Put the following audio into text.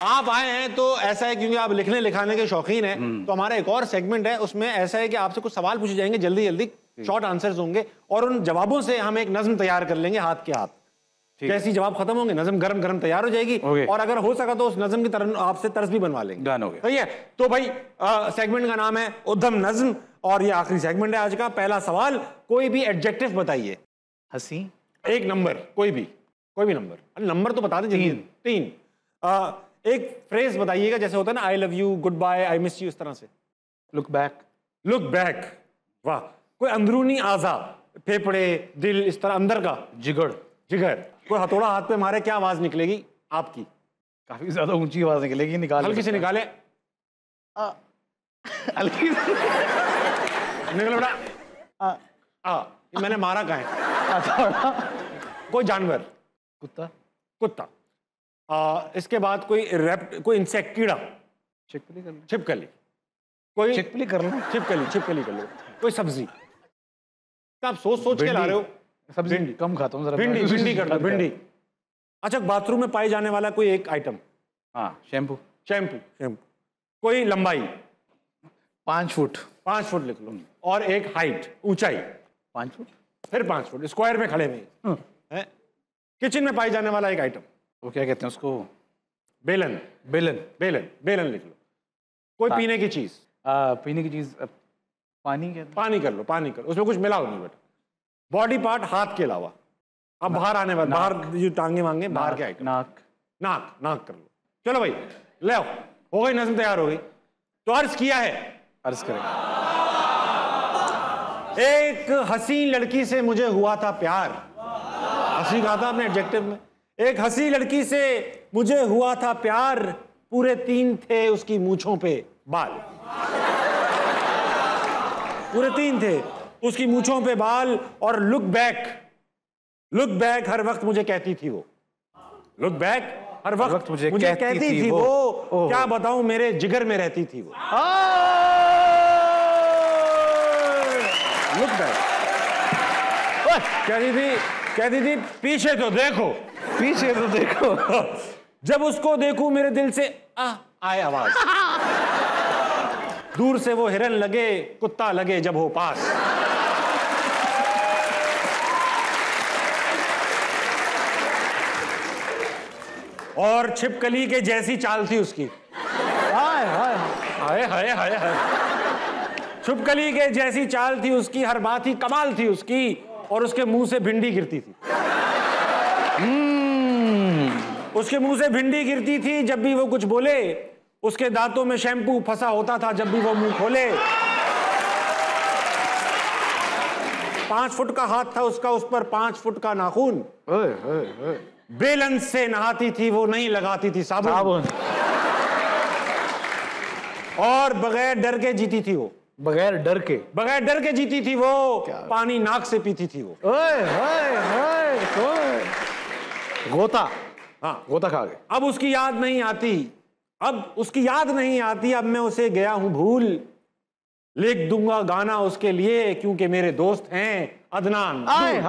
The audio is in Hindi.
आप आए हैं तो ऐसा है क्योंकि आप लिखने लिखाने के शौकीन हैं, तो हमारा एक और सेगमेंट है, उसमें ऐसा है कि आपसे कुछ सवाल पूछे जाएंगे, जल्दी जल्दी शॉर्ट आंसर्स होंगे और उन जवाबों से हम एक नज्म तैयार कर लेंगे हाथ के हाथ। जैसे जवाब खत्म होंगे नज्म गरम गरम तैयार हो जाएगी और अगर हो सका तो उस नज्म की तरह आपसे तर्ज भी बनवा लेंगे। डन हो गया। सही है। तो भाई सेगमेंट का नाम है उद्यम नज्म और ये आखिरी सेगमेंट है आज का। पहला सवाल, कोई भी एडजेक्टिव बताइए। हंसी। एक नंबर, कोई भी नंबर। अरे नंबर तो बता दीजिए। तीन। एक फ्रेज बताइएगा, जैसे होता है ना I love you, goodbye, I miss you, इस तरह से। Look back. लुक बैक, वाह। कोई अंदरूनी आजा, फेफड़े, दिल, इस तरह अंदर का। जिगर। जिगर। कोई हथौड़ा हाथ पे मारे, क्या आवाज निकलेगी आपकी? काफी ज्यादा ऊंची आवाज निकलेगी। निकाल, हल्की से निकाले। हल्की से निकल बेटा। मैंने मारा कहाँ है? कोई जानवर। कुत्ता। कुत्ता। इसके बाद कोई इंसेक्ट, कीड़ा। छिपकली कर लो। छिपकली। कोई छिपकली कर लो। छिपकली कर लो। कोई सब्जी। आप सोच के ला रहे हो। सब्जी कम खाता हूँ। भिंडी कर दो। भिंडी। अच्छा, बाथरूम में पाए जाने वाला कोई एक आइटम। हाँ, शैम्पू। कोई लंबाई। 5 फुट। 5 फुट लिख लो। और एक हाइट, ऊंचाई। 5 फुट। फिर 5 फुट, स्क्वायर में खड़े हुए हैं। किचन में पाई जाने वाला एक आइटम। वो क्या कहते हैं उसको? बेलन लिख लो। कोई पीने की चीज। पीने की चीज पानी कर लो। उसमें कुछ मिलाओ नहीं बेटा। बॉडी पार्ट हाथ के अलावा। अब बाहर आने वाले, बाहर जो टांगे मांगे, बाहर के आइटम। नाक कर लो। चलो भाई, ले आओ। हो गई नज़्म, तैयार हो गई। तो अर्ज किया है। अर्ज करें। एक हसीन लड़की से मुझे हुआ था प्यार। हसी कहा था आपने एडजेक्टिव में। एक हसी लड़की से मुझे हुआ था प्यार, पूरे 3 थे उसकी मूंछों पे बाल। पूरे 3 थे उसकी मूंछों पे बाल। और लुक बैक हर वक्त मुझे कहती थी वो। लुक बैक हर वक्त मुझे कहती थी वो। क्या बताऊं, मेरे जिगर में रहती थी वो। लुक बैक कहती थी पीछे तो देखो। जब उसको देखूं मेरे दिल से आए आवाज। दूर से वो हिरन लगे, कुत्ता लगे जब हो पास। और छिपकली के जैसी चाल थी उसकी। हाय। छिपकली के जैसी चाल थी उसकी, हर बात ही कमाल थी उसकी। और उसके मुंह से भिंडी गिरती थी। उसके मुंह से भिंडी गिरती थी जब भी वो कुछ बोले। उसके दांतों में शैम्पू फंसा होता था जब भी वो मुंह खोले। 5 फुट का हाथ था उसका, उस पर 5 फुट का नाखून। बेलन से नहाती थी वो, नहीं लगाती थी साबुन। और बगैर डर के जीती थी वो। बगैर डर के जीती थी वो। पानी नाक से पीती थी वो। गोता। हाँ, गोता खा गए। अब उसकी याद नहीं आती। अब मैं उसे गया हूं भूल। लिख दूंगा गाना उसके लिए, क्योंकि मेरे दोस्त हैं अदनान। हाय।